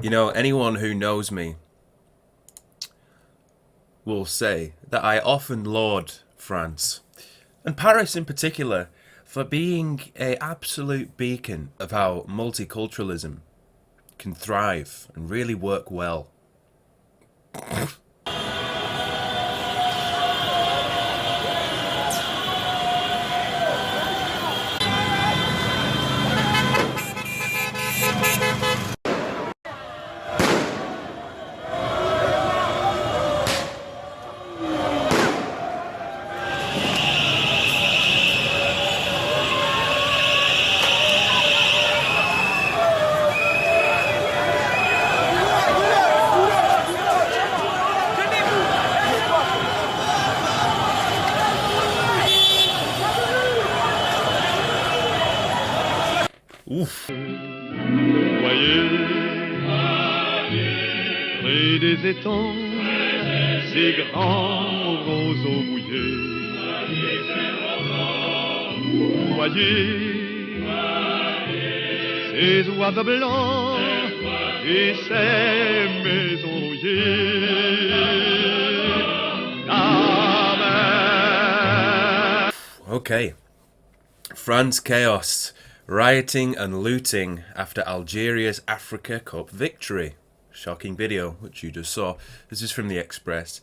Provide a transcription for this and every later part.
You know, anyone who knows me will say that I often laud France, and Paris in particular, for being an absolute beacon of how multiculturalism can thrive and really work well. Oof. Voyez, près des étangs, ces grands roseaux mouillés. Voyez, ces oiseaux blancs et ces maisons rouillées. Okay. France chaos. Rioting and looting after Algeria's Africa Cup victory. Shocking video, which you just saw. This is from the Express.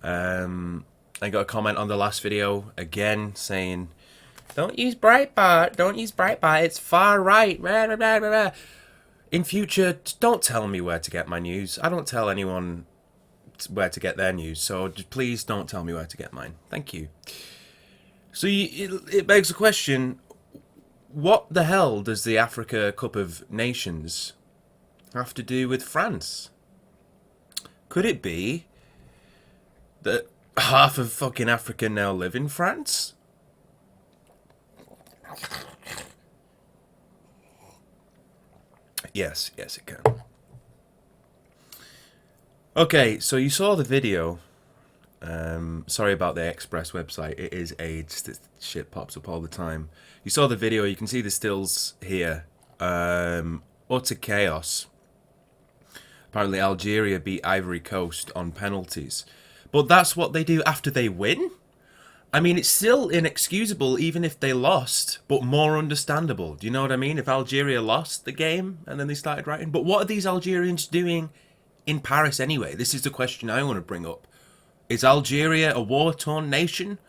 I got a comment on the last video again saying, "Don't use Breitbart. Don't use Breitbart. It's far right." In future, don't tell me where to get my news. I don't tell anyone where to get their news, so please don't tell me where to get mine. Thank you. So it begs the question, what the hell does the Africa Cup of Nations have to do with France? Could it be that half of fucking Africa now live in France? Yes, it can. Okay, so you saw the video. Sorry about the Express website. It is AIDS. This shit pops up all the time. You saw the video. You can see the stills here. Utter chaos. Apparently Algeria beat Ivory Coast on penalties. But that's what they do after they win? I mean, it's still inexcusable even if they lost, but more understandable. Do you know what I mean? If Algeria lost the game and then they started writing. But what are these Algerians doing in Paris anyway? This is the question I want to bring up. Is Algeria a war-torn nation?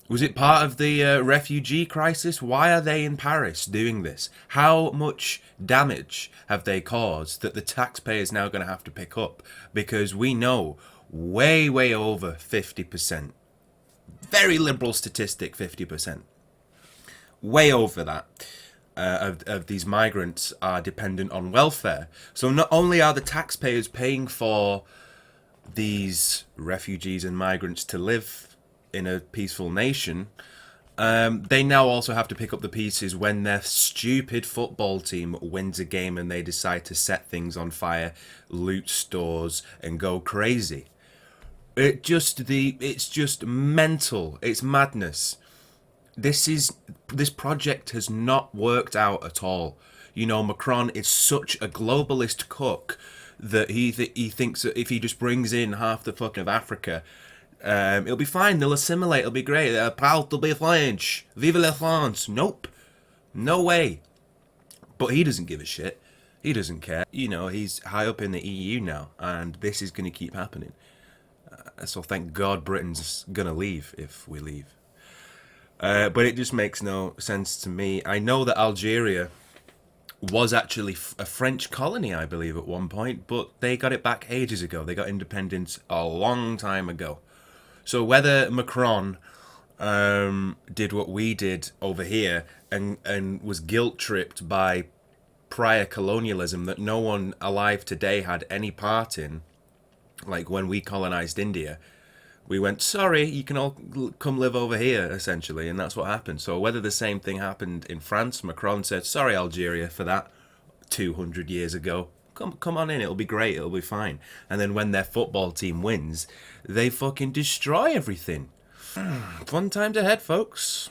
Was it part of the refugee crisis? Why are they in Paris doing this? How much damage have they caused that the taxpayers now going to have to pick up? Because we know way over 50%. Very liberal statistic, 50%. Way over that. Of these migrants are dependent on welfare. So not only are the taxpayers paying for these refugees and migrants to live in a peaceful nation, they now also have to pick up the pieces when their stupid football team wins a game and they decide to set things on fire, loot stores, and go crazy. It's just mental. It's madness. This project has not worked out at all. You know, Macron is such a globalist cook that he thinks that if he just brings in half the fucking of Africa, it'll be fine. They'll assimilate. It'll be great. Proud to be French. Vive la France. Nope. No way. But he doesn't give a shit. He doesn't care. You know, he's high up in the EU now, and this is going to keep happening. So thank God Britain's going to leave if we leave. But it just makes no sense to me. I know that Algeria was actually a French colony, I believe, at one point, but they got it back ages ago. They got independence a long time ago. So whether Macron did what we did over here and was guilt-tripped by prior colonialism that no one alive today had any part in, like when we colonized India, we went, sorry, you can all come live over here, essentially, and that's what happened. So whether the same thing happened in France, Macron said, sorry, Algeria, for that 200 years ago. Come on in, it'll be great, it'll be fine. And then when their football team wins, they fucking destroy everything. Fun times ahead, folks.